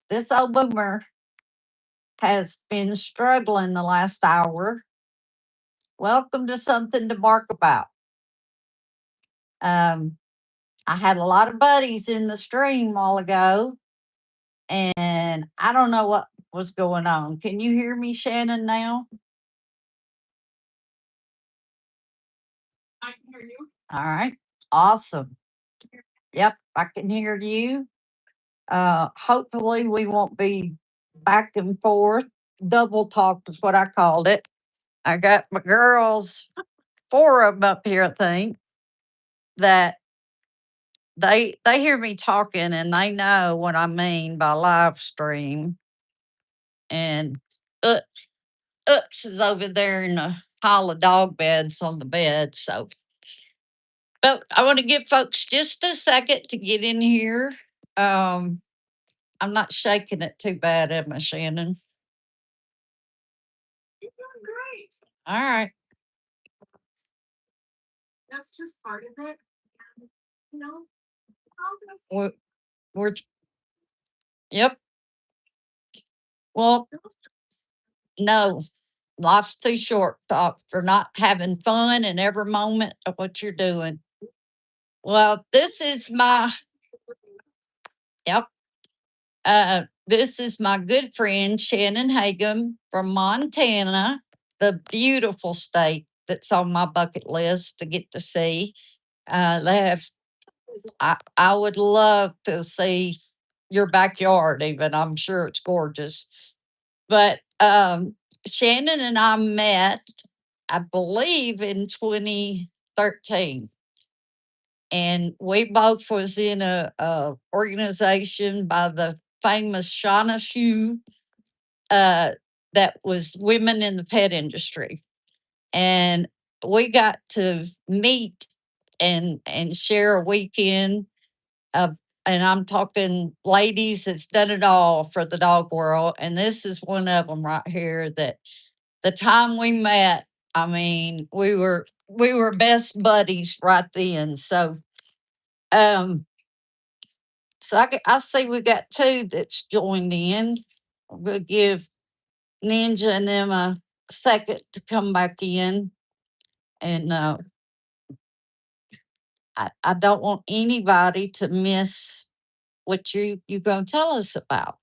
This old boomer has been struggling the last hour. Welcome to Something to Bark About. Um, I had a lot of buddies in the stream a while ago, and I don't know what was going on. Can you hear me, Shannon, now? All right. Awesome. Yep, I can hear you. Hopefully, we won't be back and forth. Double talk is what I called it. I got my girls, four of them up here, I think, that they hear me talking and they know what I mean by live stream. And uh, Oops is over there in a pile of dog beds on the bed. So, but I want to give folks just a second to get in here. Um, I'm not shaking it too bad, am I, Shannon? All right. We're, we're yep. Well, no, life's too short for not having fun in every moment of what you're doing. Well, this is my yep. This is my good friend Shannon Hagum from Montana, the beautiful state that's on my bucket list to get to see. They have. I would love to see your backyard. Even I'm sure it's gorgeous. But Shannon and I met, I believe, in 2013, and we both was in a organization by the famous Shauna Shoe, uh, that was women in the pet industry, and we got to meet and share a weekend of. And I'm talking ladies that's done it all for the dog world, and this is one of them right here. That the time we met, I mean, we were best buddies right then. Um, I see we got two that's joined in. I'm gonna give Ninja and them a second to come back in, and I don't want anybody to miss what you gonna tell us about.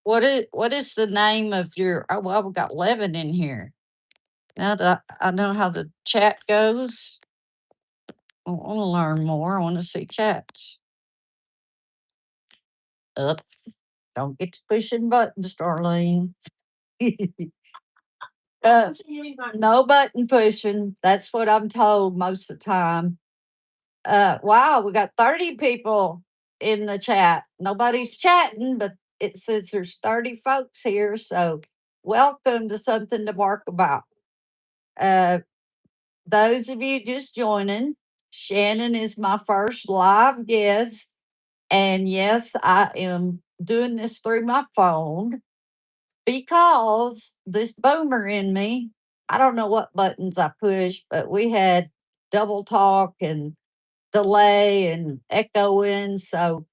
What is the name of your? Oh, well, we got 11 in here. Now that I know how the chat goes, I want to learn more. I want to see chats. Up. Don't get to pushing buttons, Darlene. uh, no button pushing. That's what I'm told most of the time. Wow, we got 30 people in the chat. Nobody's chatting, but it says there's 30 folks here. So welcome to Something to Bark About. Uh, those of you just joining, Shannon is my first live guest. And yes, I am doing this through my phone because this boomer in me, I don't know what buttons I pushed, but we had double talk and delay and echoing. So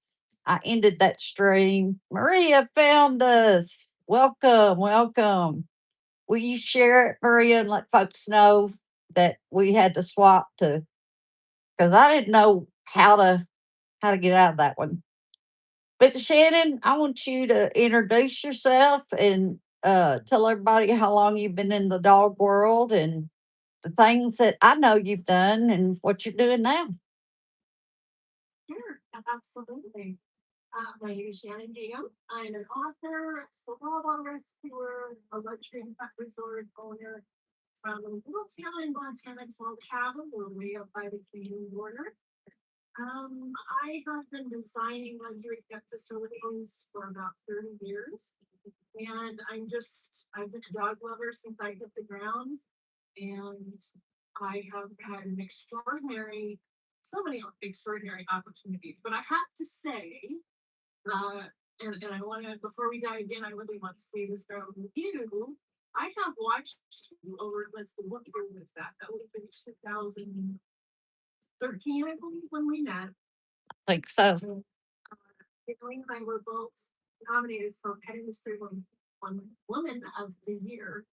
I ended that stream. Maria found us. Welcome, welcome. Will you share it, Maria, and let folks know that we had to swap to because I didn't know how to get out of that one. But Shannon, I want you to introduce yourself and tell everybody how long you've been in the dog world and the things that I know you've done and what you're doing now. Think so. Elaine and I were both nominated for Pet Industry Woman of the Year.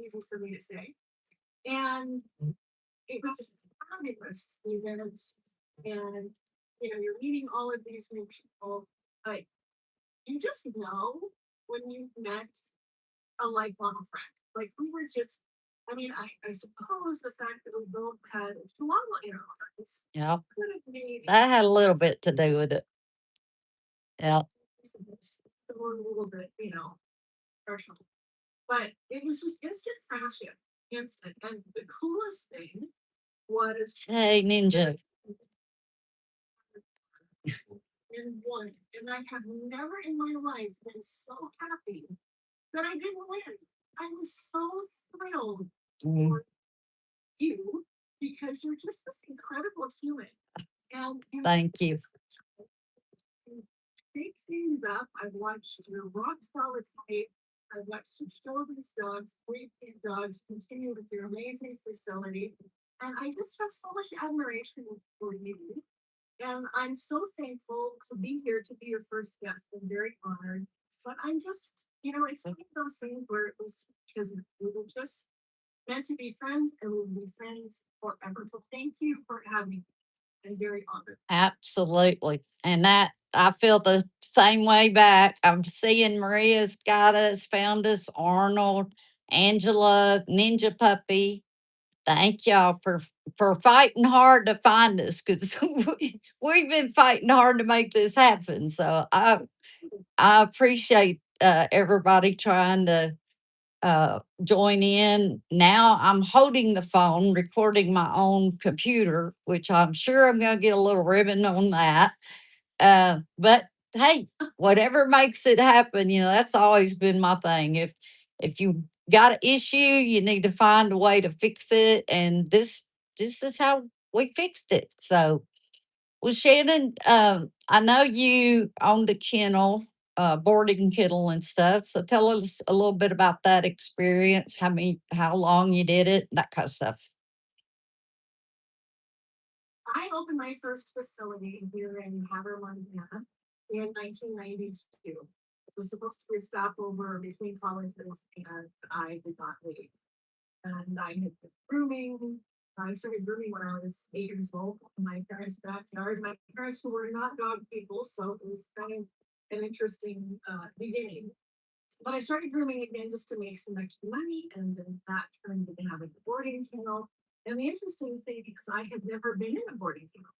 Easy for me to say. And it was just fabulous events. And, you're meeting all of these new people. But you just know when you've met a lifelong friend. Like we were just, I suppose the fact that we both had Chihuahua in our friends Yeah. could have made That had a little bit to do with it. Yeah. the word a little bit, personal. But it was just instant friendship, instant. And the coolest thing was Hey, Ninja. in one, and I have never in my life been so happy that I didn't win. I was so thrilled Mm, for you because you're just this incredible human. And thank you. shake things up. I've watched your rock solid fight. I've watched you show these dogs, repeat dogs, continue with your amazing facility. And I just have so much admiration for you. And I'm so thankful to be here to be your first guest. I'm very honored. But I'm just, it's one of those things where it was because we were just meant to be friends and we will be friends forever. So thank you for having me. I'm very honored. Absolutely. And that I feel the same way back. I'm seeing Maria's got us, found us, Arnold, Angela, Ninja Puppy. Thank y'all for fighting hard to find us because we've been fighting hard to make this happen. So I appreciate everybody trying to join in. Now I'm holding the phone, recording my own computer, which I'm sure I'm going to get a little ribbon on that. But hey, whatever makes it happen, that's always been my thing. If you got an issue, you need to find a way to fix it, and this is how we fixed it. So well, Shannon, I know you owned a kennel, boarding kennel and stuff. So tell us a little bit about that experience, how long you did it, that kind of stuff. I opened my first facility here in Haver, Montana in 1992. It was supposed to be a stopover between colleges, and I did not leave. And I had been grooming. I started grooming when I was 8 years old in my parents' backyard. My parents were not dog people, so it was kind of an interesting beginning. But I started grooming again just to make some extra money, and then that turned into having a boarding kennel. And the interesting thing is, I had never been in a boarding kennel,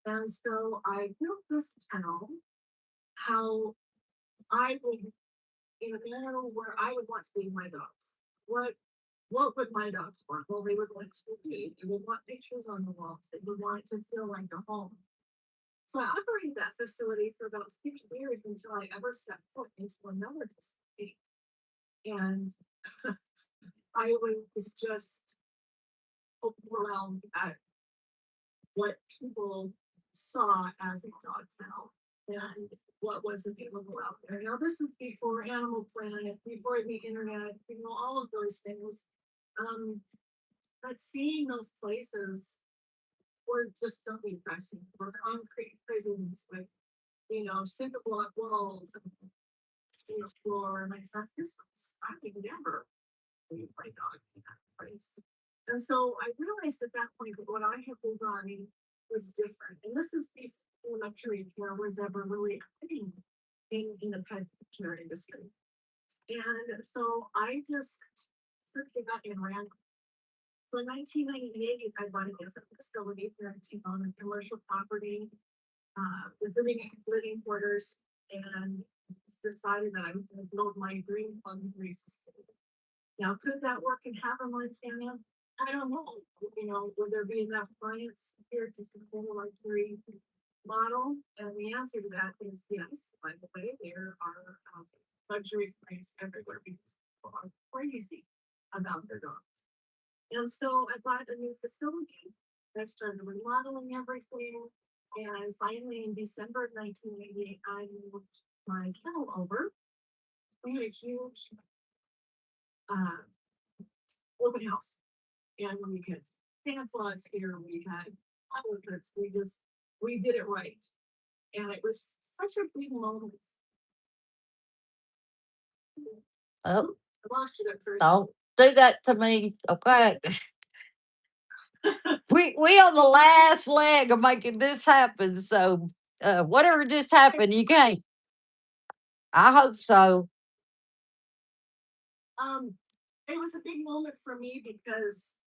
and so I built this kennel how I would, in a manner where I would want to leave my dogs. What what would my dogs want? Well, they would want to read. They would want pictures on the walls. They would want it to feel like a home. So I operated that facility for about 6 years until I ever stepped foot into another facility. And I was just overwhelmed at what people saw as a dog kennel and what was available out there. Now, this is before Animal Planet, before the internet, all of those things. Um, but seeing those places were just so impressive. Were concrete prisons with, cinder block walls and floor. And I thought, I would never leave my dog in that place. And so I realized at that point that what I had been running was different. And this is before luxury care was ever really a thing in the pet care industry. And so I just took it up and ran. So in 1998, I bought a different facility here in Teton, a commercial property with living quarters, and decided that I was going to build my dream hungry facility. Now, could that work in Havre, Montana? I don't know. Would there be enough clients here to support a luxury model? And the answer to that is yes. By the way, there are luxury clients everywhere because people are crazy about their dogs. And so I bought a new facility. I started remodeling everything. And finally, in December of 1988, I moved my kennel over. We had a huge uh, open house. And we had sandflies here, we had outfits, we did it right. And it was such a big moment. Oh, I lost you at first. don't do that to me. Okay. We on the last leg of making this happen. So whatever just happened, you can't. I hope so. It was a big moment for me because,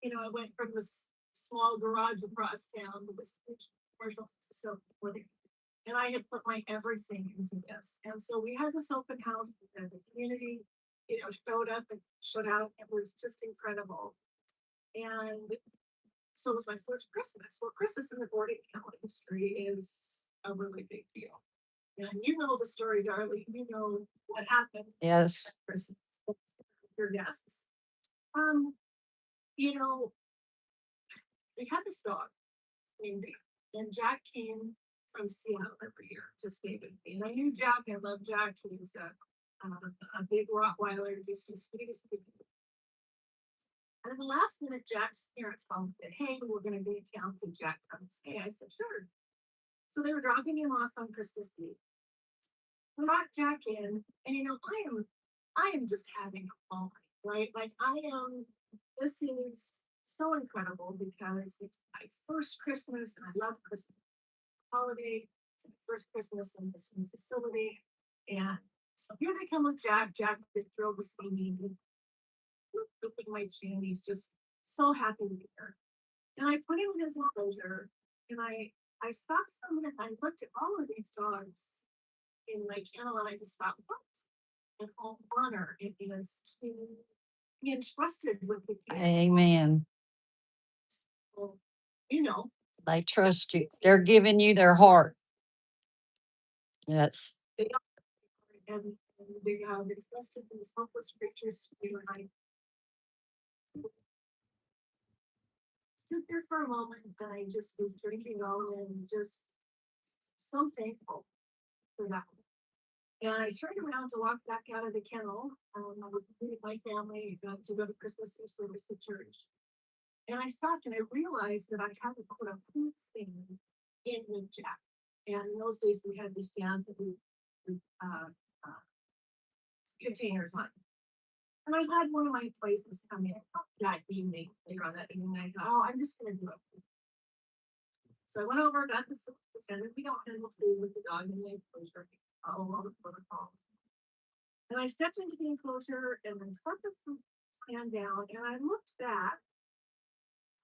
I went from this small garage across town to this huge commercial facility, and I had put my everything into this. And so we had this open house, and the community, showed up and showed out. It was just incredible. And so it was my first Christmas. Well, Christmas in the boarding house industry is a really big deal. And you know the story, Darlene. You know what happened Yes. at Christmas with your guests. Um, you know, we had this dog named Jack, and Jack came from Seattle every year to stay with me. And I knew Jack. I love Jack. He was a big Rottweiler, just the sweetest kid. And at the last minute, Jack's parents called and said, "Hey, we're going to be in town. Can Jack come and stay?" I said, "Sure." So they were dropping him off on Christmas Eve. I brought Jack in, and I am just having a moment, right? Like I am. This is so incredible because it's my first Christmas, and I love Christmas holiday. It's my first Christmas in this new facility, and so here they come with Jack. Jack is thrilled to see me. Looping my chin. He's just so happy to be here. And I put him in his enclosure, and I stopped for a minute and I looked at all of these dogs in my kennel, and I just thought, what an honor it is to be entrusted with the kids. Amen. Well, you know, They trust you. They're giving you their heart. Yes. they are, and they have entrusted these helpless creatures to you, and I stood there for a moment and I just was drinking all and just so thankful for that. And I turned around to walk back out of the kennel. I was with my family to go to Christmas Eve service at church. And I stopped and I realized that I had to put a food stand in with Jack. And in those days, we had these stands that we containers on. And I had one of my places come in that evening, later on that evening. I thought, oh, I'm just going to do it. So I went over, got the food, and we don't handle food with the dog in the enclosure, all the protocols. And I stepped into the enclosure and I set the food stand down and I looked back,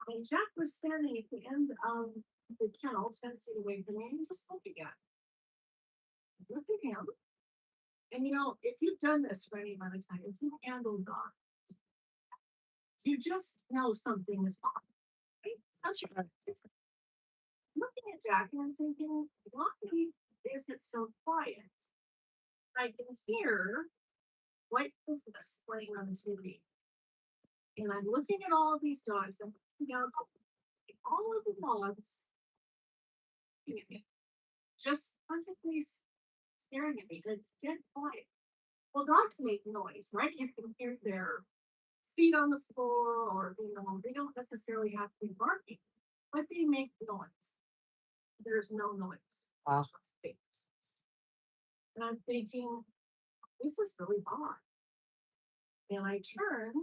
and Jack was standing at the end of the kennel, 10 feet away from me, and just looking at me. Looked at him. And if you've done this for any amount of time, if you've handled dogs, you just know something is off. Right? That's different. Looking at Jack and I'm thinking, why is it so quiet? I can hear White Christmas playing on the TV. And I'm looking at all of these dogs and looking out all of the dogs just perfectly staring at me. It's dead quiet. Well, dogs make noise, right? You can hear their feet on the floor, or they don't necessarily have to be barking, but they make noise. There's no noise. Wow. And I'm thinking, this is really odd. And I turn,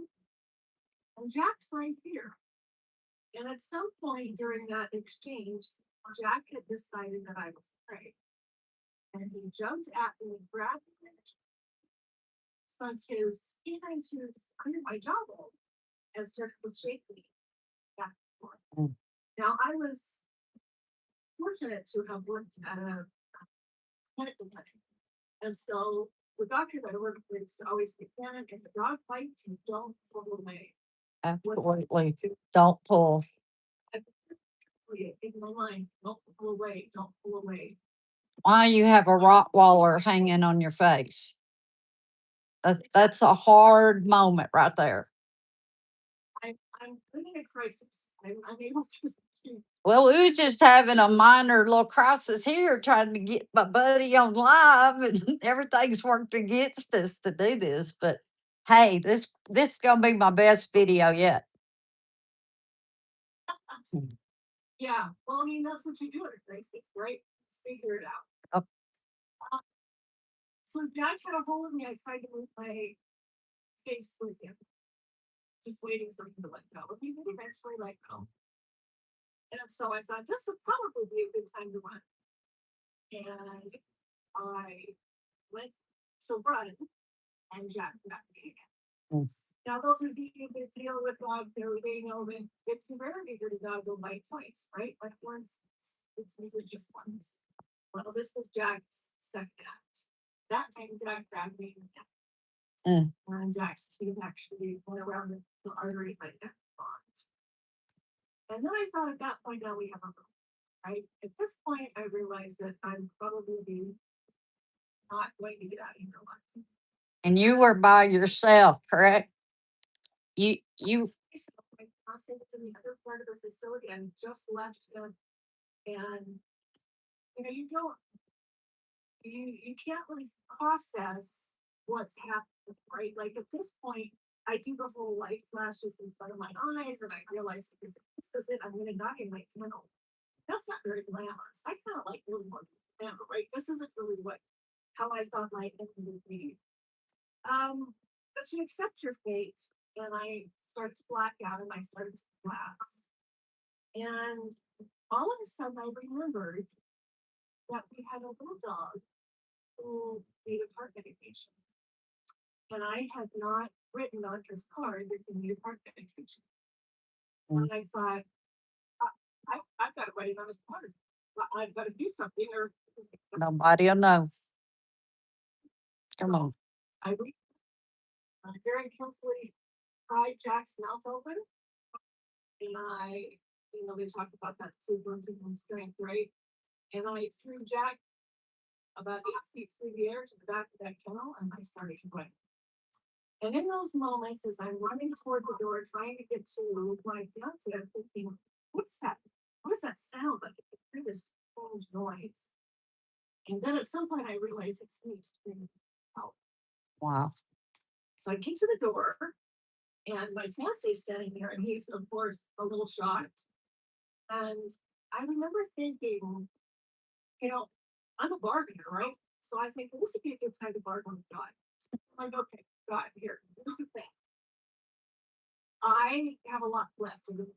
and Jack's right here. And at some point during that exchange, Jack had decided that I was prey. And he jumped at me, grabbed me, and sunk his canine tooth under my jawbone and started to shake me back and forth. Now, I was fortunate to have worked at a medical clinic. And so the doctors I worked with always say, "Karen, if a dog bites you, don't pull away." Absolutely. Don't pull. In my mind, don't pull away, don't pull away. Why you have a Rottweiler hanging on your face? That's a hard moment right there. I'm living a crisis. I'm able to. Well, we was just having a minor little crisis here, trying to get my buddy on live, and everything's worked against us to do this. But hey, this is gonna be my best video yet. Yeah, well, I mean, that's what you do at a crisis, right? figure it out. Oh. So Jack had a hold of me. I tried to move my face with him, just waiting for him to let go. But he did eventually let go. And so I thought this would probably be a good time to run. And I went to run, and Jack got me again. Mm. Now, those of you who deal with dog therapy, they know that it's very eager to dog will bite twice, right? Like once, it's usually just once. Well, this was Jack's second act. That time, Jack grabbed me again. And Jack's teeth actually went around the artery of my neck bond. And then I thought at that point, now we have a problem, right? At this point, I realized that I'm probably not going to get out of here alive. And you were by yourself, correct? You So I crossed into the other part of the facility and just left him. And you don't you can't really process what's happening, right? Like at this point, I do the whole light flashes in front of my eyes, and I realize that this is it. I'm gonna die in my tunnel. That's not very glamorous. I kind of like really more glamour, right? This isn't really what how I thought my end would be. But you accept your fate, and I start to black out, and I started to collapse. And all of a sudden, I remembered that we had a little dog who needed heart medication. And I had not written on his card that he needed heart medication. And I thought, I've got to write it on his card. I've got to do something, or nobody will know. Come on. I reached, very carefully pried Jack's mouth open, and they talk about that superhuman strength, right? And I threw Jack about 8 feet through the air to the back of that kennel, and I started to run. And in those moments, as I'm running toward the door, trying to get to my fiance, I'm thinking, what's that? What does that sound like? I hear this strange noise. And then at some point, I realized it's me screaming out. Wow. So I get to the door, and my fiance's standing there, and he's, of course, a little shocked. And I remember thinking, I'm a bargainer, right? So I think, well, this would be a good time to bargain with God. I'm like, okay, God, here, here's the thing. I have a lot left in the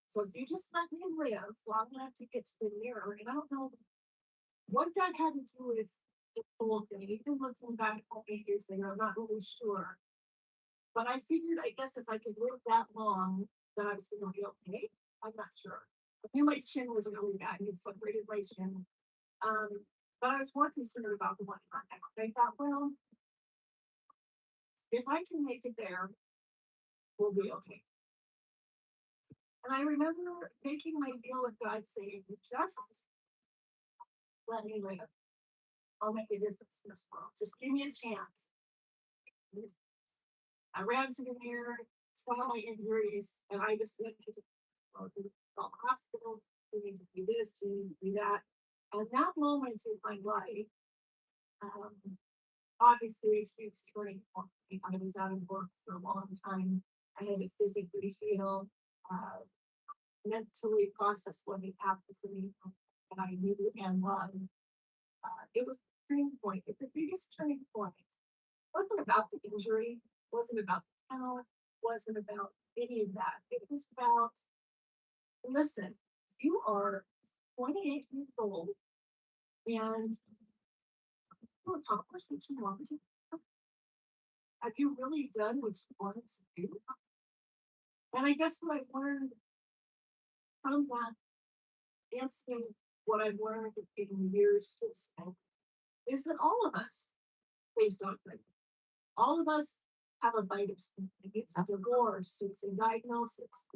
so if you just let me live long enough to get to the mirror, and I don't know what that had to do with the whole thing. Even looking back 8 years later, I'm not really sure. But I figured, I guess, if I could live that long, that I was going to be okay. I'm not sure. I knew my chin was really bad. I had separated my chin. But I was more concerned about the one in my neck. I thought, well, if I can make it there, we'll be okay. And I remember making my deal with God, saying, just let me live. I'll make a difference in this world. Just give me a chance. I ran to the mirror, saw my injuries, and I just went to the hospital. We need to do this, we need to do that. And that moment in my life, obviously, a huge turning point. I was out of work for a long time. I had to physically heal, mentally process what had happened to me, and I knew and loved. It was a turning point. It's the biggest turning point. It wasn't about the injury, wasn't about the talent, wasn't about any of that. It was about, listen, you are 28 years old and you accomplished what you wanted to. Have you really done what you wanted to do? And I guess what I learned from that incident, what I've learned in years since then, is that all of us face dogwood. All of us have a bite of something. It's a divorce, it's a diagnosis,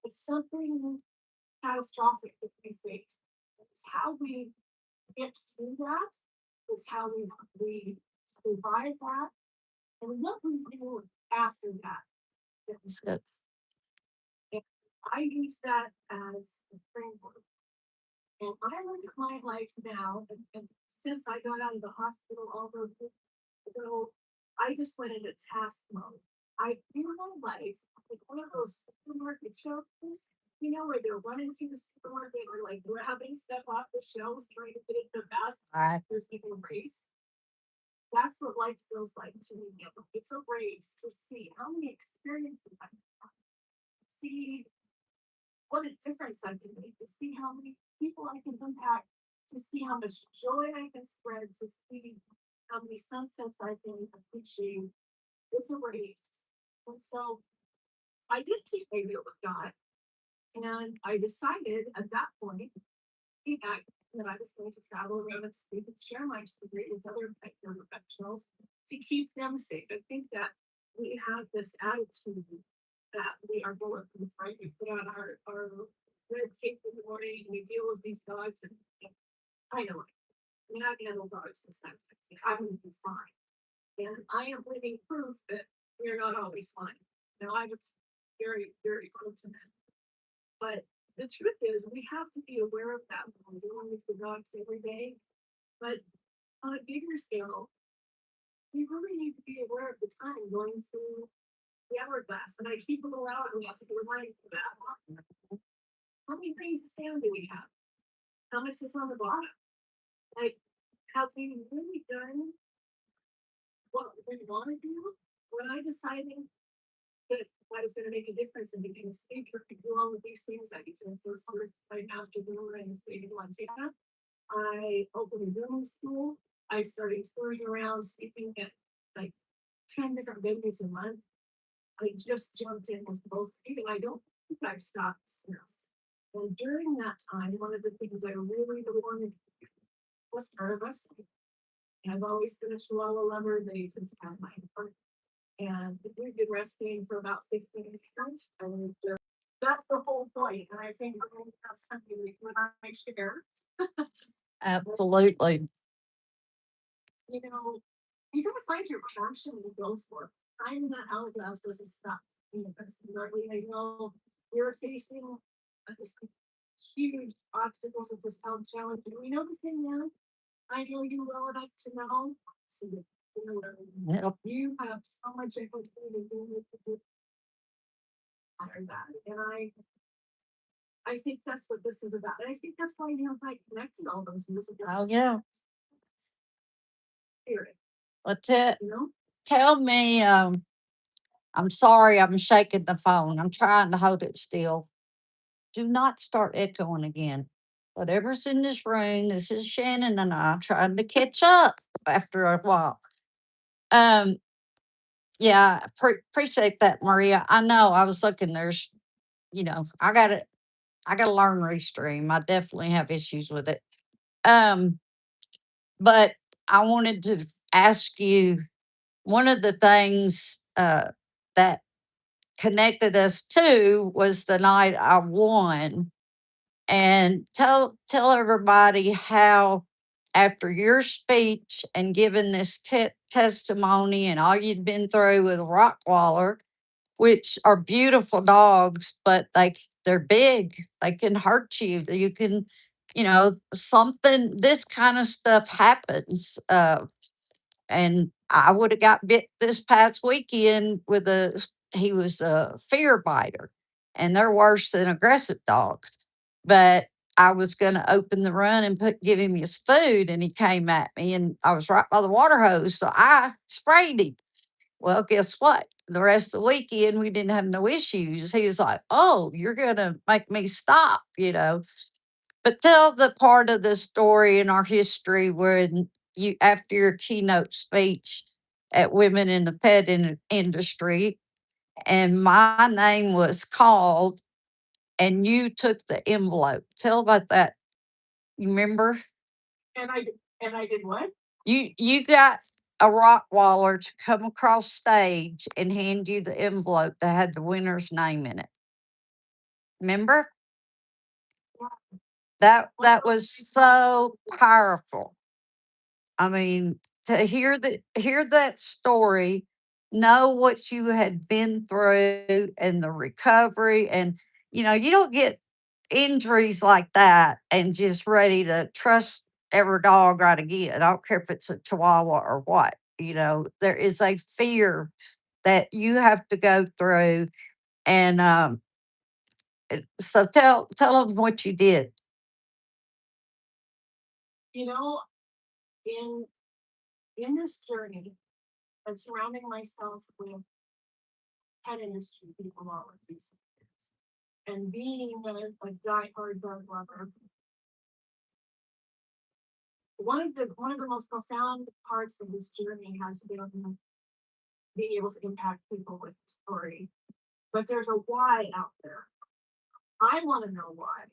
it's something catastrophic that we face. It's how we get through that, it's how we survive that, and what we do after that. That's good. And I use that as a framework. And I look at my life now, and since I got out of the hospital all those years ago, I just went into task mode. I view my life like one of those supermarket shelves, you know, where they're running through the supermarket or like grabbing stuff off the shelves, trying to get it the fast Right. there's even a race. That's what life feels like to me. It's a race to see how many experiences I have, see what a difference I can make, to see how many people I can impact, to see how much joy I can spread, to see how many sunsets I can appreciate. It's a race. And so I did keep my deal with God. And I decided at that point feedback that I was going to travel around and speak and share my story with other healthcare professionals to keep them safe. I think that we have this attitude that we are bulletproof, right? We put on our red tape in the morning and we deal with these dogs and I know it. I mean, I've handled dogs since I'm going to be fine. And I am living proof that we're not always fine. Now I was very, very fortunate but the truth is, we have to be aware of that when we're dealing with the dogs every day. But on a bigger scale, we really need to be aware of the time going through the hourglass. And I keep a little hourglass to remind you of that. How many grains of sand do we have? How much is on the bottom? Like, have we really done what we want to do? When I decided that I was going to make a difference and became a speaker and do all of these things, I became a first certified master builder in the state of Montana. I opened a room school. I started touring around speaking at like 10 different venues a month. I just jumped in with both feet and I don't think I've stopped since. And during that time, one of the things I really, really wanted to do was start a wrestling. And I've always been a Chihuahua lover. They since had my heart. And we've been wrestling for about 15 years. And that's the whole point. And I think that's something we would I share. Absolutely. You know, you gotta find your passion and go for it. Finding that hourglass doesn't stop. You know, that's really I know you're facing this huge obstacles with this health challenge. And we know the thing now. I know you well enough to know. So Yep. you have so much opportunity to do that. And I think that's what this is about. And I think that's why I connected all those music. Oh yeah. Spirit, Well, you know? tell me. I'm sorry. I'm shaking the phone. I'm trying to hold it still. Do not start echoing again. Whatever's in this room, this is Shannon and I trying to catch up after a while. Um, yeah, appreciate that, Maria. I know I was looking. There's, I got to learn Restream. I definitely have issues with it. Um, but I wanted to ask you one of the things that connected us too was the night I won. And tell everybody how after your speech and giving this testimony and all you'd been through with Rockwaller, which are beautiful dogs, but they're big. They can hurt you. You can, something. This kind of stuff happens. And I would have got bit this past weekend with he was a fear biter, and they're worse than aggressive dogs. But I was going to open the run and give him his food, and he came at me, and I was right by the water hose, so I sprayed him. Well, guess what? The rest of the weekend, we didn't have no issues. He was like, "Oh, you're going to make me stop. But tell the part of the story in our history when after your keynote speech at Women in the Pet Industry, and my name was called, and you took the envelope. Tell about that. You remember? And I did what? You got a Rottweiler to come across stage and hand you the envelope that had the winner's name in it. Remember? That was so powerful. I mean, to hear that story, know what you had been through and the recovery, and you don't get injuries like that and just ready to trust every dog right again. I don't care if it's a Chihuahua or what. There is a fear that you have to go through, and So tell them what you did. You know, in in this journey of surrounding myself with pet industry people all of these years and being a diehard dog lover, one of the most profound parts of this journey has been being able to impact people with story. But there's a why out there. I want to know why.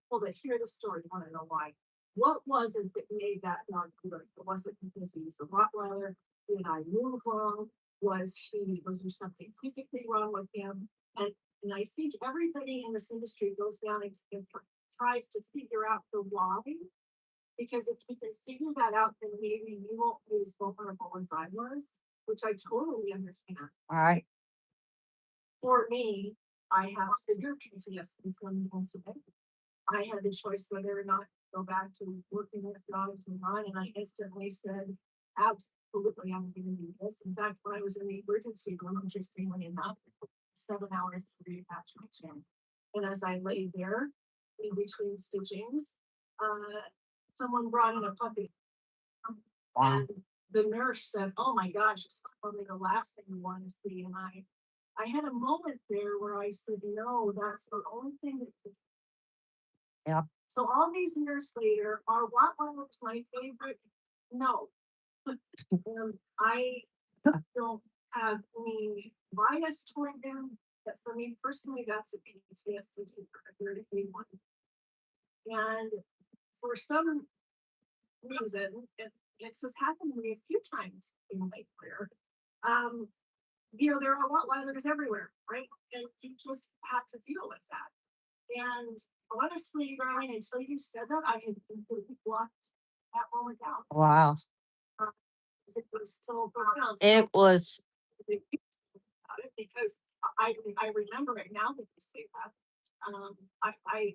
People that hear the story want to know why. What was it that made that dog good? Was it because he was a Rottweiler? Did I move wrong? Was there something physically wrong with him? And I think everybody in this industry goes down and tries to figure out the why. Because if you can figure that out, then maybe you won't be as vulnerable as I was, which I totally understand. All right. For me, I have severe PTSD from the incident. I had the choice whether or not to go back to working with dogs or not, and I instantly said, absolutely, I'm going to do this. In fact, when I was in the emergency room, interestingly enough, 7 hours to reattach my chin. And as I lay there in between stitchings, uh, someone brought in a puppy. Wow. And the nurse said, "Oh my gosh, it's probably the last thing you want to see." And I had a moment there where I said, "No, that's the only thing that." Yeah. So all these years later, are Rottweilers my favorite? No. I don't have any bias toward them. But for me personally, that's a PTSD for anyone. And for some reason, it's just happened to me a few times in my career. Um, there are Rottweilers everywhere, right? And you just have to deal with that. And honestly, Ryan, until you said that, I had completely blocked that moment out. Wow. Uh, it was so profound. It was. About it because I remember it now that you say that. I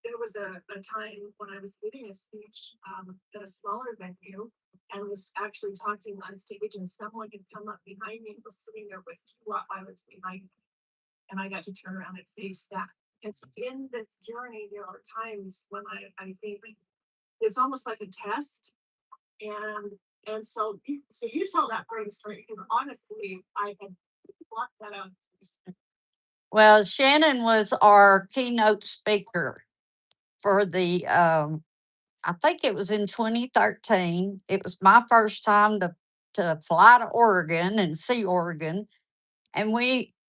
there was a time when I was giving a speech at a smaller venue and was actually talking on stage, and someone had come up behind me and was sitting there with two Rottweilers behind me, and I got to turn around and face that. And so in this journey, there are times when I think it's almost like a test, and so you tell that great story because honestly, I had blocked that out. Well, Shannon was our keynote speaker for the I think it was in 2013. It was my first time to fly to Oregon and see Oregon. And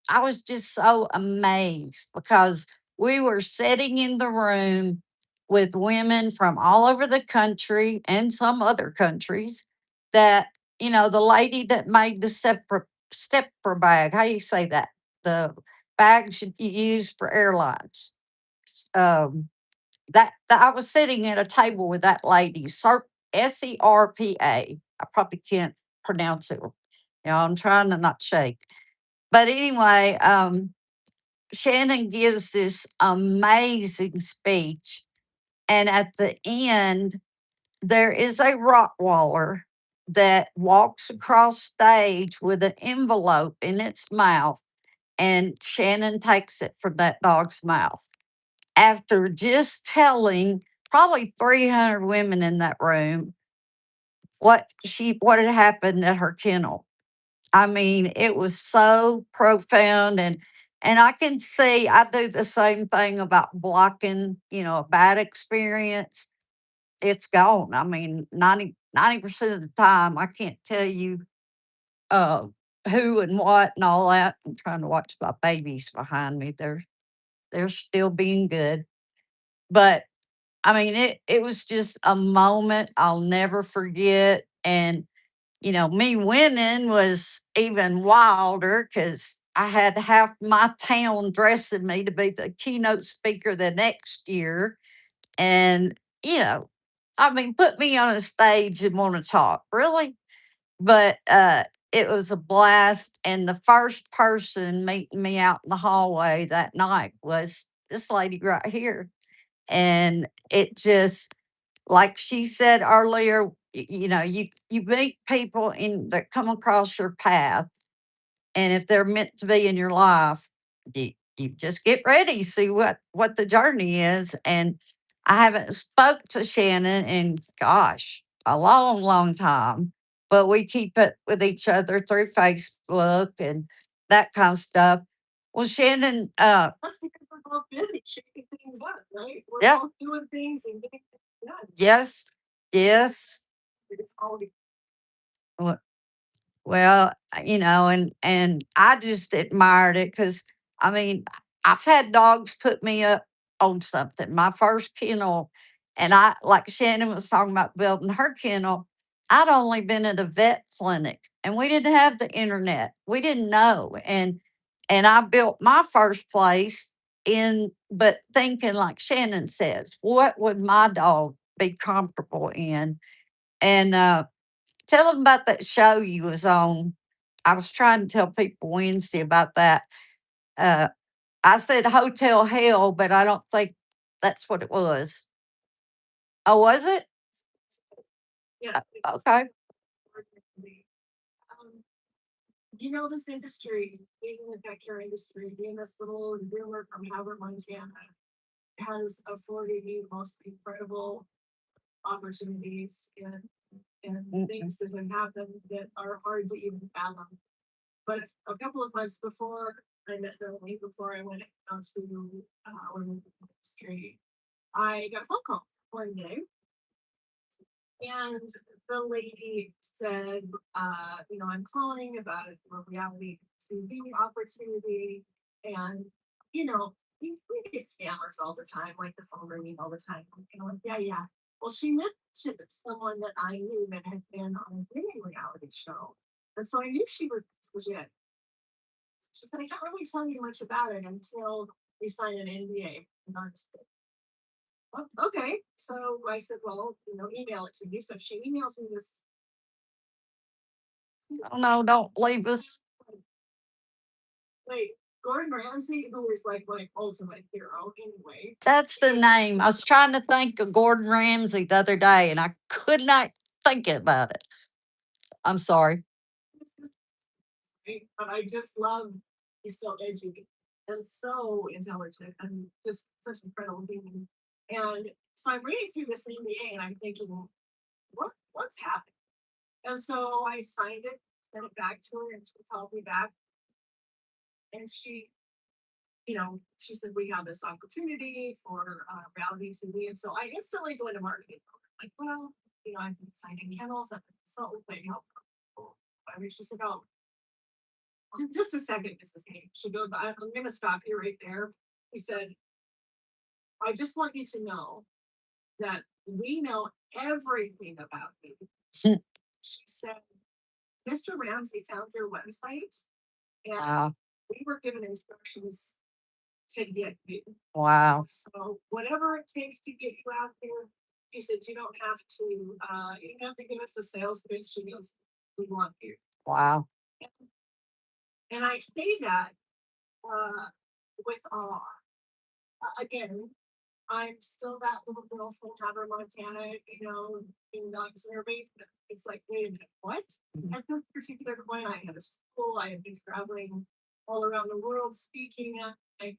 I was just so amazed because we were sitting in the room with women from all over the country and some other countries that, the lady that made the stepper bag, how you say that? The bags you use for airlines. Um, that I was sitting at a table with that lady, SERPA. I probably can't pronounce it. I'm trying to not shake. But anyway, Shannon gives this amazing speech. And at the end, there is a Rottweiler that walks across stage with an envelope in its mouth. And Shannon takes it from that dog's mouth after just telling probably 300 women in that room what had happened at her kennel. I mean, it was so profound, and I can see I do the same thing about blocking, a bad experience. It's gone. I mean, 90% of the time I can't tell you uh who and what and all that. I'm trying to watch my babies behind me. They're still being good. But I mean, it was just a moment I'll never forget. And me winning was even wilder because I had half my town dressing me to be the keynote speaker the next year. And, you know, I mean, put me on a stage and want to talk, really? But it was a blast. And the first person meeting me out in the hallway that night was this lady right here. And it just, like she said earlier, you meet people that come across your path, and if they're meant to be in your life, you, you just get ready, see what the journey is. And I haven't spoke to Shannon in gosh, a long, long time. But we keep it with each other through Facebook and that kind of stuff. Well, Shannon, That's because we're both busy shaking things up, right? We're yeah, both doing things and getting things done. yes, yes. It's all Well, and I just admired it because I mean, I've had dogs put me up on something. My first kennel, and I like Shannon was talking about building her kennel. I'd only been at a vet clinic, and we didn't have the internet. We didn't know, and I built my first place but thinking like Shannon says, what would my dog be comfortable in? And tell them about that show you was on. I was trying to tell people Wednesday about that. Uh, I said Hotel Hell, but I don't think that's what it was. Oh, was it? yeah. Uh, okay. Um, this industry, being in the pet care industry, being this little groomer from Howard, Montana, has afforded me the most incredible opportunities and Mm-mm. things that have happened that are hard to even fathom. But a couple of months before I met Melanie, before I went out to women in the industry, I got a phone call one day, and the lady said, I'm calling about a reality TV opportunity, and you know, we get scammers all the time, like the phone ringing all the time. Like, yeah, yeah. Well, she mentioned someone that I knew that had been on a dating reality show, and so I knew she was legit. She said, I can't really tell you much about it until we sign an NDA. And I was like, "Oh, okay." So I said, well, email it to me. So she emails me this. Oh, no, don't leave us. Wait, Gordon Ramsay, who is like my ultimate hero anyway. That's the name. I was trying to think of Gordon Ramsay the other day, and I could not think about it. I'm sorry. It's just great, but I just love he's so edgy and so intelligent and just such an incredible human. And so I'm reading through this NDA and I'm thinking, what's happening? And so I signed it, sent it back to her, and she called me back. And she said, we have this opportunity for reality TV. And so I instantly go into marketing. Like, well, I've been signing kennels, I've been consultant, like, help. I mean, she said, oh, just a second, Mrs. Hayes. She goes, I'm going to stop you right there. He said, I just want you to know that we know everything about you. She said, Mr. Ramsey found your website and Wow. we were given instructions to get you. Wow. So whatever it takes to get you out there, she said you don't have to give us a sales pitch. She goes, we want you. Wow. And I say that uh, with awe. Again, I'm still that little girl from Haver, Montana, in the observing. It's like, wait a minute, what? At this particular point, I had a school, I had been traveling all around the world speaking. I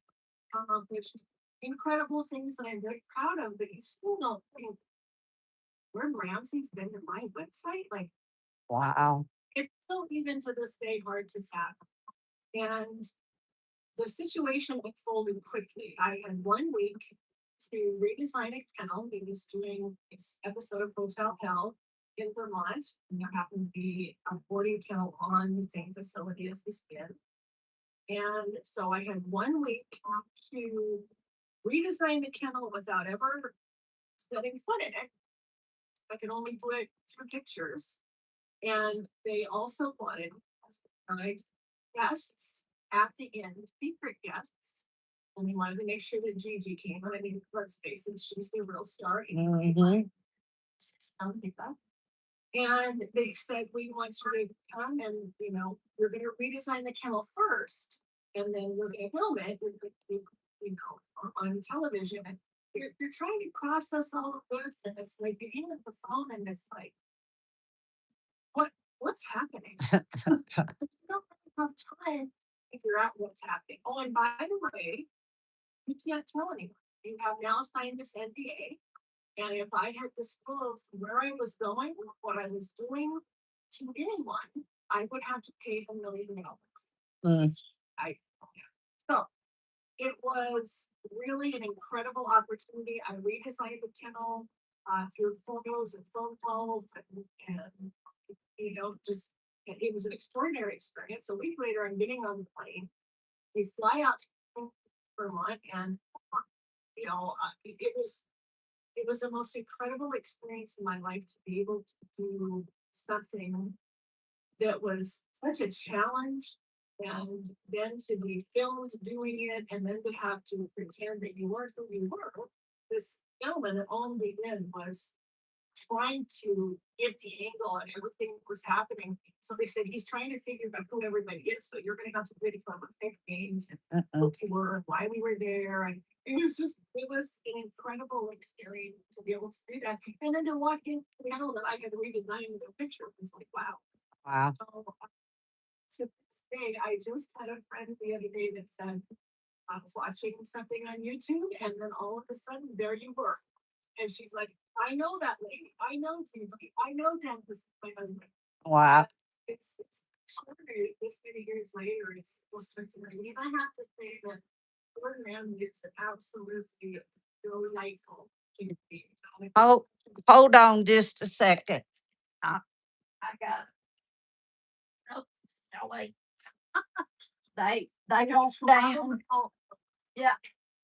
accomplished incredible things that I'm very proud of, but you still don't think Gordon Ramsay's been to my website? Like, Wow. it's still even to this day hard to fathom. And the situation unfolded quickly. I had 1 week to redesign a kennel. He was doing this episode of Hotel Hell in Vermont, and there happened to be a boarding kennel on the same facility as this kid. And so I had 1 week to redesign the kennel without ever setting foot in it. I could only do it through pictures. And they also wanted guests at the end, secret guests. And they wanted to make sure that Gigi came. And I mean, let's face it, she's the real star. Hmm. And they said, we want you to come and, we're going to redesign the kennel first. And then we're going to film it, on television. And you're trying to process all of this. And it's like, you hang up the phone and it's like, what what's happening? There's not enough time figure out what's happening. Oh, and by the way, you can't tell anyone. You have now signed this NDA. And if I had disclosed where I was going, what I was doing to anyone, I would have to pay $1 million. Mm. I so it was really an incredible opportunity. I redesigned the kennel through photos and phone calls, and just it was an extraordinary experience. A week later, I'm getting on the plane. We fly out to Vermont, and it was the most incredible experience in my life to be able to do something that was such a challenge, and then to be filmed doing it, and then to have to pretend that you weren't who you were. This gentleman, that all we did was trying to get the angle on everything that was happening. So they said he's trying to figure out who everybody is. So you're going to have to really come up with fake names and who we were and why we were there. And it was an incredible experience to be able to do that. And then to walk in the panel that I had redesigned the picture was like, wow. Wow. So to this day, I just had a friend the other day that said, I was watching something on YouTube, and then all of a sudden, there you were. And she's like, I know that lady. I know Gigi. I know Dan. This is my husband. Wow. It's extraordinary. This many years later, it's still something. And I have to say that Ferdinand is an absolutely delightful human being. Oh, hold on just a second. I got oh, no wait. They won't down. Yeah,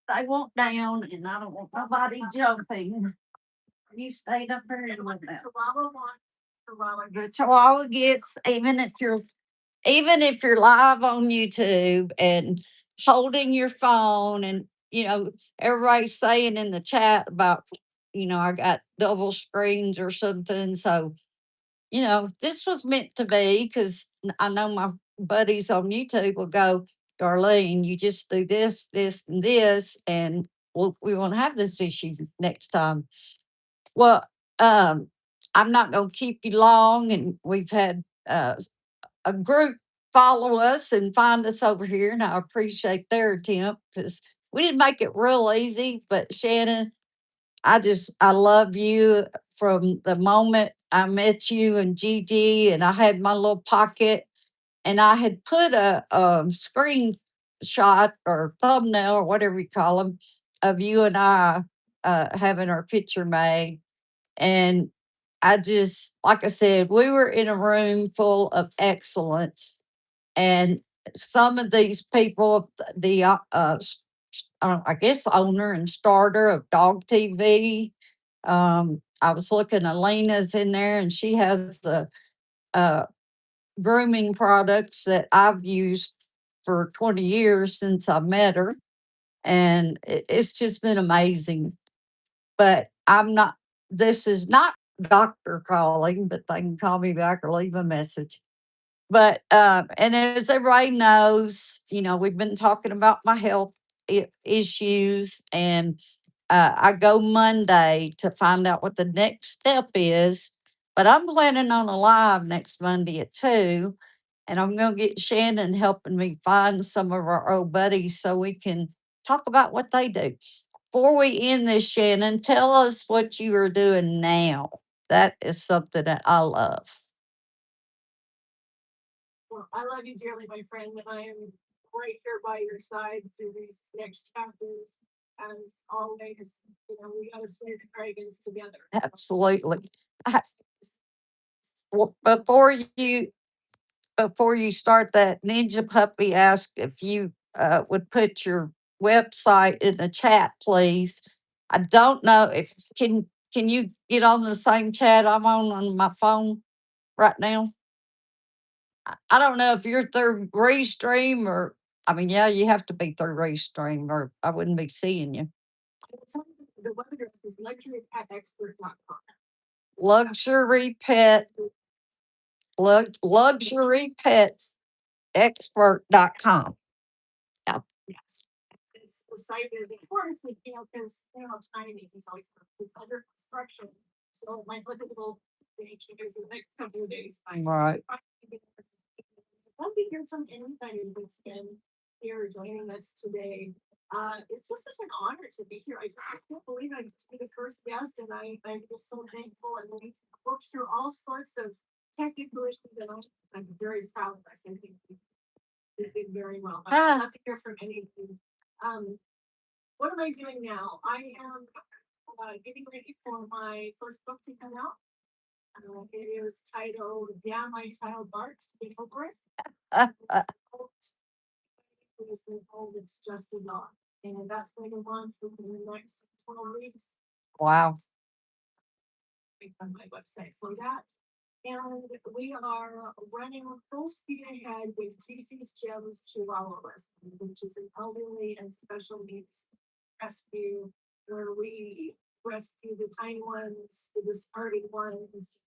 they won't down, and I don't want nobody jumping. You stayed up there and looked at. The Chihuahua gets even if you're live on YouTube and holding your phone, and everybody's saying in the chat about I got double screens or something. So this was meant to be, because I know my buddies on YouTube will go, Darlene, you just do this, this, and this, and we won't have this issue next time. Well, I'm not going to keep you long, and we've had a group follow us and find us over here, and I appreciate their attempt, because we didn't make it real easy. But Shannon, I love you from the moment I met you and Gigi, and I had my little pocket, and I had put a screenshot or thumbnail or whatever you call them of you and I having our picture made. And I just, like I said, we were in a room full of excellence. And some of these people, I guess, owner and starter of Dog TV. I was looking, Alina's in there, and she has the uh, grooming products that I've used for 20 years since I met her. And it's just been amazing. But this is not doctor calling, but they can call me back or leave a message. But and as everybody knows, we've been talking about my health issues, and I go Monday to find out what the next step is. But I'm planning on a live next Monday at 2, and I'm going to get Shannon helping me find some of our old buddies so we can talk about what they do. Before we end this, Shannon, tell us what you are doing now. That is something that I love. Well, I love you dearly, my friend, and I am right here by your side through these next chapters. As always, we got to slay the dragons together. Absolutely. I- well, before you start that, Ninja Puppy asked if you would put your website in the chat, please. I don't know if can you get on the same chat I'm on my phone right now. I don't know if you're through Restream, or I mean, yeah, you have to be through Restream, or I wouldn't be seeing you. The web address is luxurypetexpert.com. Luxury pet luxury pets expert.com. Yeah. Yes. The site is, of course, because tiny. It's under construction, so it might look a little fake in the next couple of days. Right. hear from anybody that's been here joining us today. It's just such an honor to be here. I just can't believe I get to be the first guest, and I'm just so thankful. And we worked through all sorts of technical issues, and I'm very proud of us. I think we did very well. I'd Ah, love to hear from any of you. What am I doing now? I am getting ready for my first book to come out. It is titled "Yeah, My Child Barks, Get Over It." It's been told it's just a dog, and that's going to launch within the next 12 weeks. wow. On my website for that. And we are running full speed ahead with Gigi's Gems Chihuahua Rescue, which is an elderly and special needs rescue where we rescue the tiny ones, the discarded ones,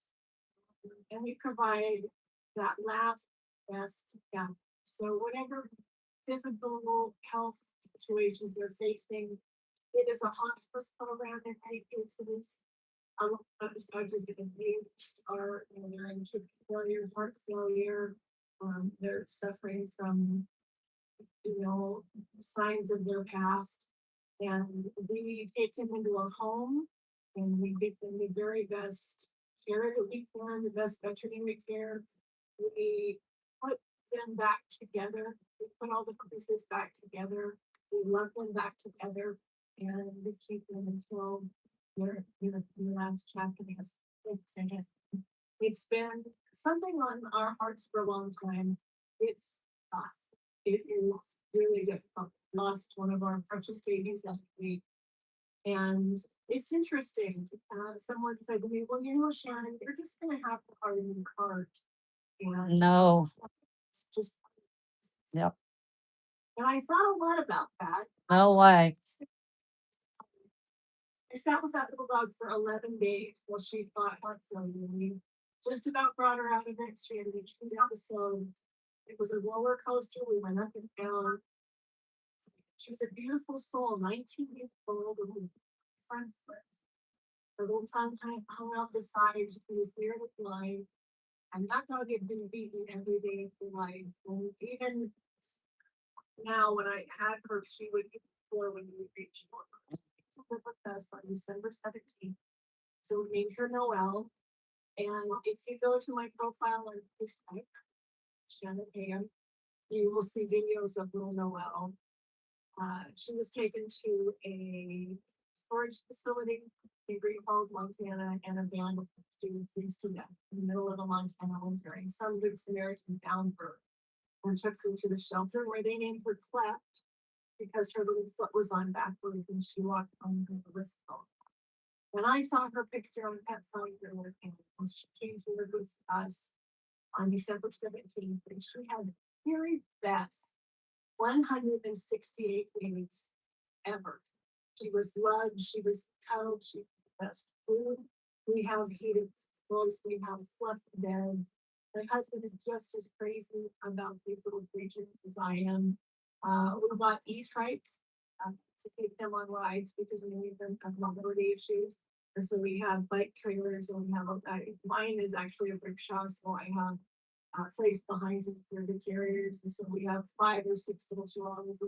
and we provide that last best help. So whatever physical health situations they're facing, it is a hospice program that dedicated to this. Besides if abused are they're in kidney failure, heart failure, they're suffering from signs of their past, and we take them into a home, and we give them the very best care that we can, the best veterinary care. We put them back together. We put all the pieces back together. We love them back together, and we keep them until the last chapter. It's been something on our hearts for a long time. It's tough. It is really difficult. We lost one of our precious babies last week. And it's interesting. Someone said to me, "Well, Shannon, you're just going to have to harden your heart." And No. it's just, Yep. and I thought a lot about that. No way. I sat with that little dog for 11 days while she fought heart failure. We just about brought her out of it. She had an acute episode. It was a roller coaster. We went up and down. She was a beautiful soul, 19 years old, with front foot. Her little tongue hung out the side. She was nearly blind. And that dog had been beaten every day of her life. And even now, when I had her, she would eat before when we reached her. To live with us on December 17th. So we named her Noelle. And if you go to my profile on Facebook, Shannon Ham, you will see videos of little Noelle. She was taken to a storage facility in Great Falls, Montana, and abandoned. She was freezed to death in the middle of a Montana winter. And some good Samaritan found her and took her to the shelter where they named her Cleft because her little foot was on backwards and she walked on her wrist bone. When I saw her picture on Pet Finder when she came to live with us on December 17th, and she had the very best 168 days ever. She was loved, she was cuddled, she had the best food. We have heated clothes, we have fluffed beds. My husband is just as crazy about these little creatures as I am. We bought e-trikes to take them on rides because we need them have mobility issues. And so we have bike trailers, and we have mine is actually a rickshaw, so I have place behind us for the carriers. And so we have 5 or 6 little chihuahuas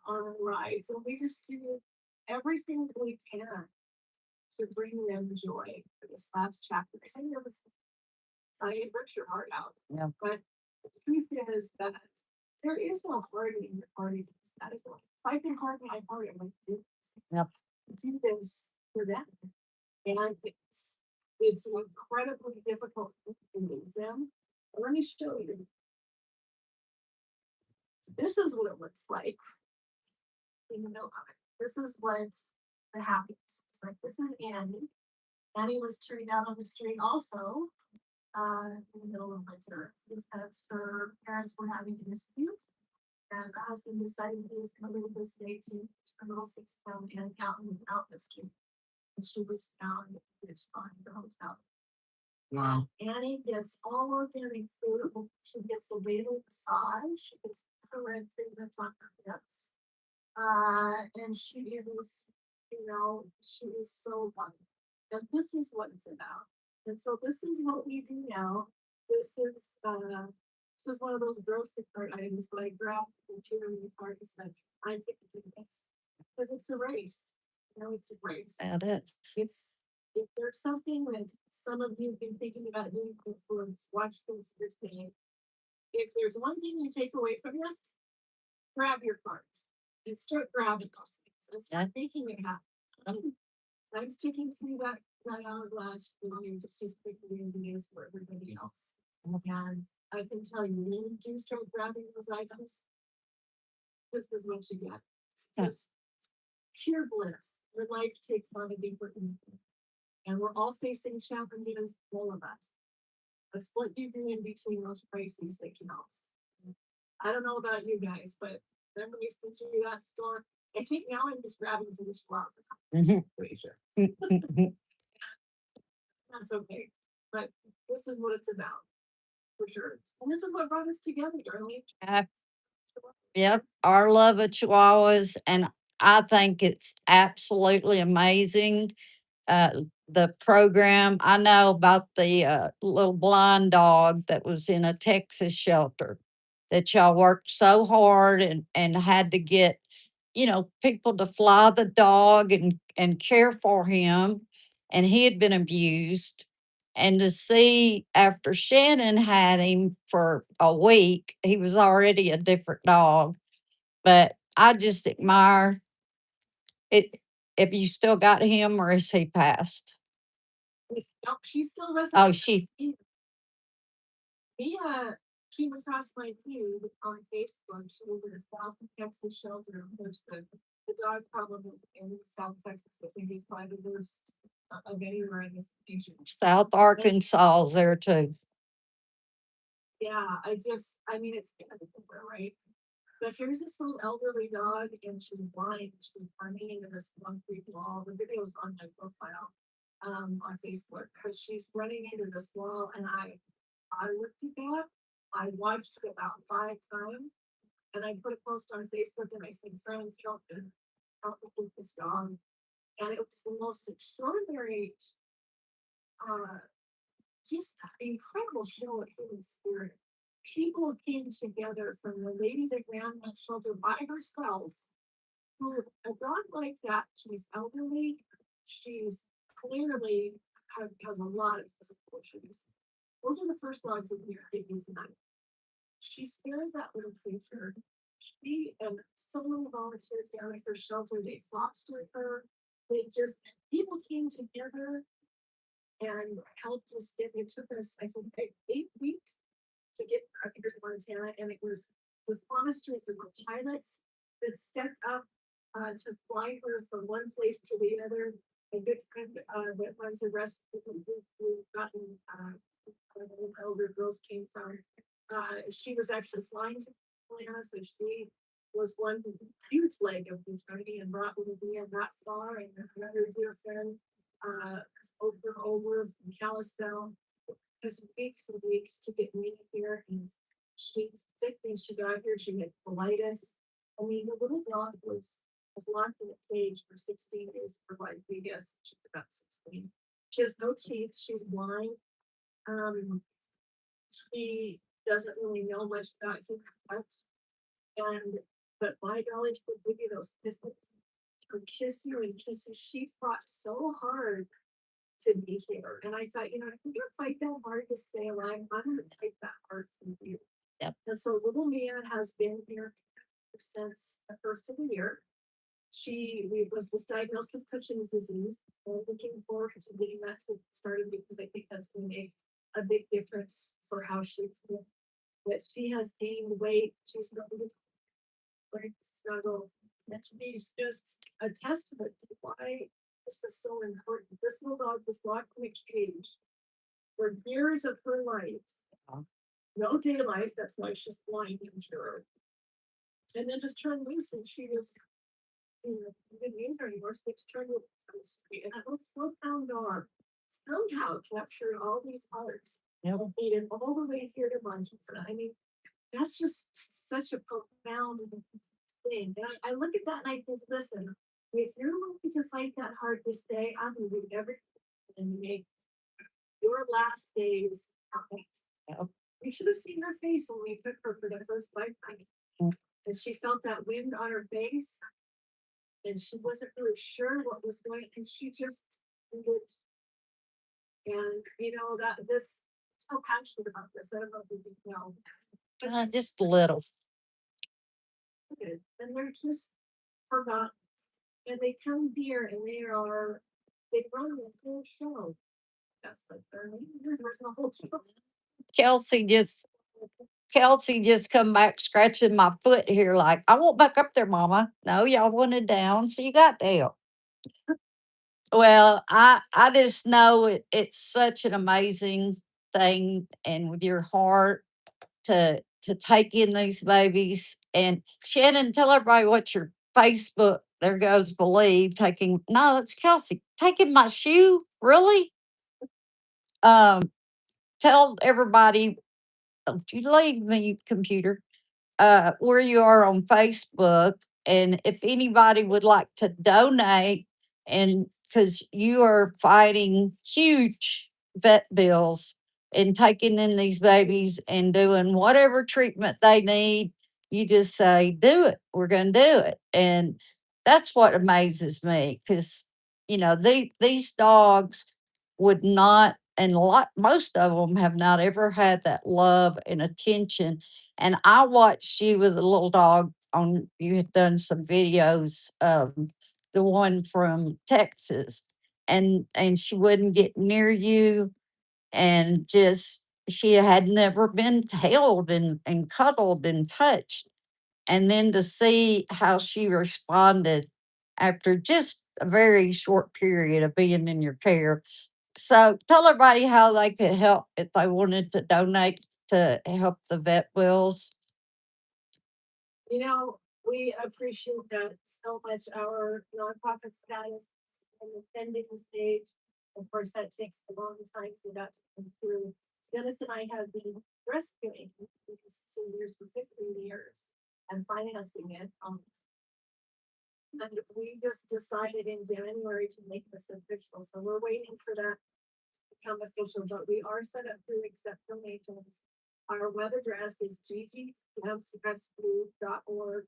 on rides. And we just do everything that we can to bring them joy for this last chapter. I know it rips your heart out. Yeah. But the truth is that there is no hardening your heart against that. If I can harden my heart, I might do this. Yep. Do this for them. And it's an incredibly difficult thing to lose them. But let me show you. This is what it looks like in the middle of it. This is what the happiness looks like. This is Annie. Annie was turned out on the street also in the middle of winter because her parents were having a dispute. And the husband decided he was going to leave this day to her little 6-pound Annie out in the street. And she was found in the hotel. Wow. Annie gets all organic food. She gets a daily massage. She gets infrared treatments on her hips. And she is, she is so loving. And this is what it's about. And so this is what we do now. This is This is one of those grocery cart items that I grabbed and threw in the cart and said, I think it's a race. Because it's a race. You know, it's a race. That is. It's if there's something that some of you have been thinking about doing before, watch this today. If there's one thing you take away from this, grab your cards and start grabbing those things and start making it happen. I'm sticking to that hourglass just as quickly as it is for everybody else. And I can tell you, when you do start grabbing those items, this is what you get. Just pure bliss. Your life takes on a deeper meaning. And we're all facing challenges, all of us. Let's what you do in between those crises signals. I don't know about you guys, but remember we still to that store. I think now I'm just grabbing for the swap or something. Pretty sure. That's okay. But this is what it's about. For sure. And this is what brought us together, Darlene. Yep, our love of Chihuahuas, and I think it's absolutely amazing. The program, I know about the little blind dog that was in a Texas shelter that y'all worked so hard and had to get, people to fly the dog and care for him. And he had been abused. And to see after Shannon had him for a week, he was already a different dog. But I just admire it. If you still got him or is he passed? No, she's still with us. Oh, she. We came across my feed on Facebook. She was in a South Texas shelter. There's the dog problem in South Texas. I think is probably the worst of anywhere in this nation. South Arkansas is there too. Yeah, I mean, it's everywhere, right? But here's this little elderly dog, and she's blind. She's running into this concrete wall. The video's on my profile on Facebook because she's running into this wall, and I looked at that. I watched it about 5 times, and I put a post on Facebook, and I said, "Friends, help me this dog." And it was the most extraordinary, just incredible show of human spirit. People came together from the lady that ran that shelter by herself. Who a dog like that? She's elderly. She's clearly has a lot of physical issues. Those are the first dogs that we are taking tonight. She spared that little creature. She and so many volunteers down at her shelter, they fostered her. They just people came together and helped us get. It took us, I think, 8 weeks to get back here to Montana, and it was with monasteries and the pilots that stepped up to fly her from one place to the other. A good friend that runs a rescue we've gotten elder girls came from. She was actually flying to Atlanta, so she was one huge leg of the journey and brought me in that far. And another dear friend, over from Kalispell, just weeks and weeks to get me here. And she sick and she got here. She had colitis. I mean, the little dog was locked in a cage for 16 days for like I guess she's about 16. She has no teeth. She's blind. She doesn't really know much about human health. And but my golly, she would give you those kisses, to kiss you and kiss you. She fought so hard to be here. And I thought, if you're gonna fight that hard to stay alive, I'm gonna fight that hard for you. Yep. And so little Mia has been here since the first of the year. She was diagnosed with Cushing's disease. I'm looking forward to getting that started because I think that's going to make a big difference for how she feels. But she has gained weight. She's not going to struggle. And to me, it's just a testament to why this is so important. This little dog was locked in a cage for years of her life. No daylight. That's why she's blind, I'm sure. And then just turned loose, and she was didn't use her anymore. So they just turned loose on the street, and that little 4-pound dog somehow captured all these hearts. Yep. And made it all the way here to Montana. I mean, that's just such a profound thing. And I look at that and I think, listen, if you're willing to fight that hard to stay, I'm going to do everything and make your last days happy. You should have seen her face when we took her for the first bike ride. And she felt that wind on her face, and she wasn't really sure what was going, and she just looked. And that this so passionate about this. I don't know if you know, but Just a little. and they're just forgotten. And they come here and they run the whole show. That's like 30 years. There's the whole show. Kelsey just Kelsey just come back scratching my foot here like, I won't back up there, mama. No, y'all wanted down, so you got down. Well, I just know it's such an amazing thing, and with your heart to take in these babies. And Shannon, tell everybody what your Facebook. There goes believe taking. No, it's Kelsey taking my shoe. Really? Um, tell everybody. Don't you leave me, computer. Where you are on Facebook. And if anybody would like to donate, and because you are fighting huge vet bills and taking in these babies and doing whatever treatment they need, you just say, do it. We're going to do it. And that's what amazes me because, these dogs would not, and most of them have not ever had that love and attention. And I watched you with a little dog on, you had done some videos, the one from Texas, and she wouldn't get near you, and just she had never been held and cuddled and touched. And then to see how she responded after just a very short period of being in your care. So tell everybody how they could help if they wanted to donate to help the vet bills. We appreciate that so much. Our nonprofit status in the pending stage. Of course, that takes a long time for that to come through. Dennis and I have been rescuing these seniors for 15 years and financing it. And we just decided in January to make this official. So we're waiting for that to become official, but we are set up to accept donations. Our web address is ggrescue.org.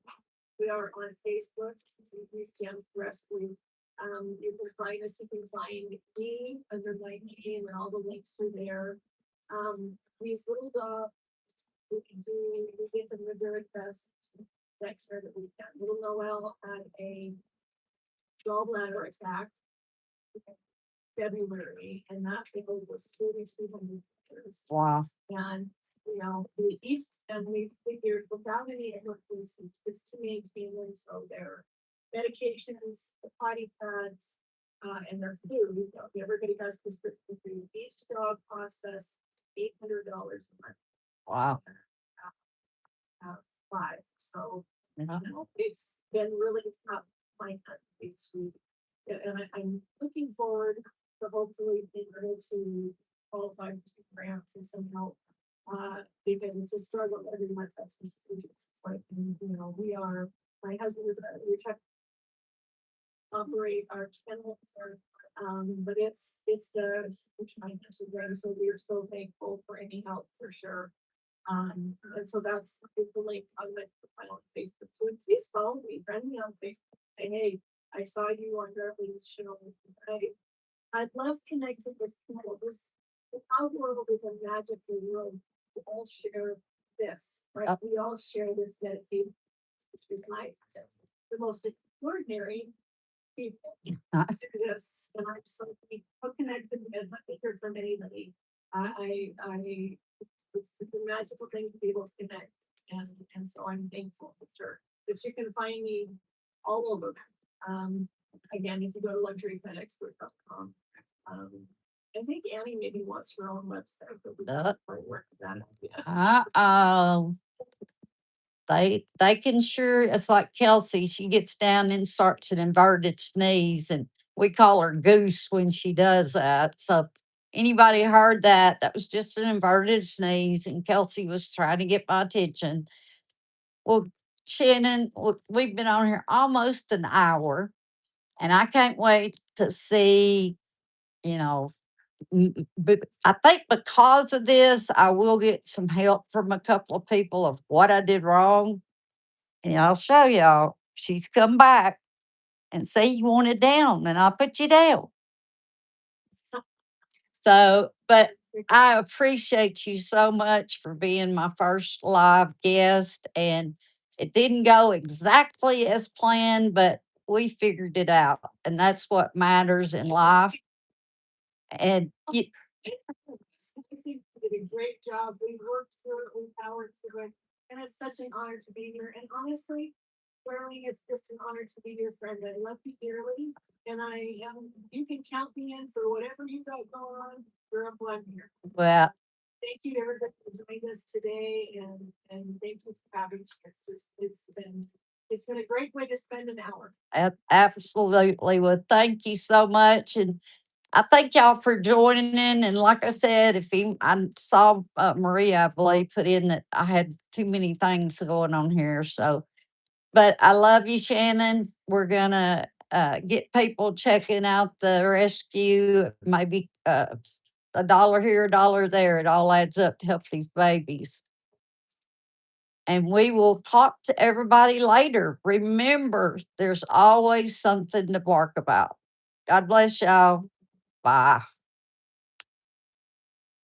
We are on Facebook, Gigi's Gems Rescue. You can find us, you can find me under my name, and all the links are there. These little dogs, we get them the very best that care that we can. Little Noel had a gallbladder attack in February, and that baby was 3,200 years. Wow. And we each and we figured without any emergency, it's to maintain them, so their medications, the potty pads, and their food. Everybody has prescription food. Each dog processed $800 a month. Wow. Uh, five. So Yeah. it's been really tough. My it's and I'm looking forward to hopefully being able to qualify for grants and some help. Because it's a struggle every month. That's like, we are. My husband is we try to operate our kennel, but it's trying to grow. So we are so thankful for any help for sure. And so that's the link on my own Facebook. So please follow me, friend me on Facebook. And hey, I saw you on Darlene's show. I'd love connecting with people. Our world is a magical world. We all share this, right? We all share this dedication, which is the most extraordinary people to this. And I'm so connected with hear from anybody. I it's a magical thing to be able to connect. And so I'm thankful for sure. But you can find me all over. Again, if you go to luxurypetexpert.com. I think Annie maybe wants her own website, but we can probably work that out. Yeah. They can sure. It's like Kelsey. She gets down and starts an inverted sneeze, and we call her Goose when she does that. So anybody heard that? That was just an inverted sneeze, and Kelsey was trying to get my attention. Well, Shannon, we've been on here almost an hour, and I can't wait to see, you know, But I think because of this, I will get some help from a couple of people of what I did wrong. And I'll show y'all. She's come back and say you want it down, and I'll put you down. So, but I appreciate you so much for being my first live guest. And it didn't go exactly as planned, but we figured it out. And that's what matters in life. And you, I think you did a great job. We worked through it, we powered through it, and it's such an honor to be here. And honestly, Sterling, it's just an honor to be your friend. I love you dearly, and you can count me in for whatever you got going on. We're a blood here. well, Thank you everybody for joining us today, and thank you for having us. It's been a great way to spend an hour. absolutely. Well, thank you so much. And I thank y'all for joining in. And like I said, I saw Maria, I believe, put in that I had too many things going on here. So, but I love you, Shannon. We're gonna get people checking out the rescue. Maybe a dollar here, a dollar there. It all adds up to help these babies. And we will talk to everybody later. Remember, there's always something to bark about. God bless y'all. Bye.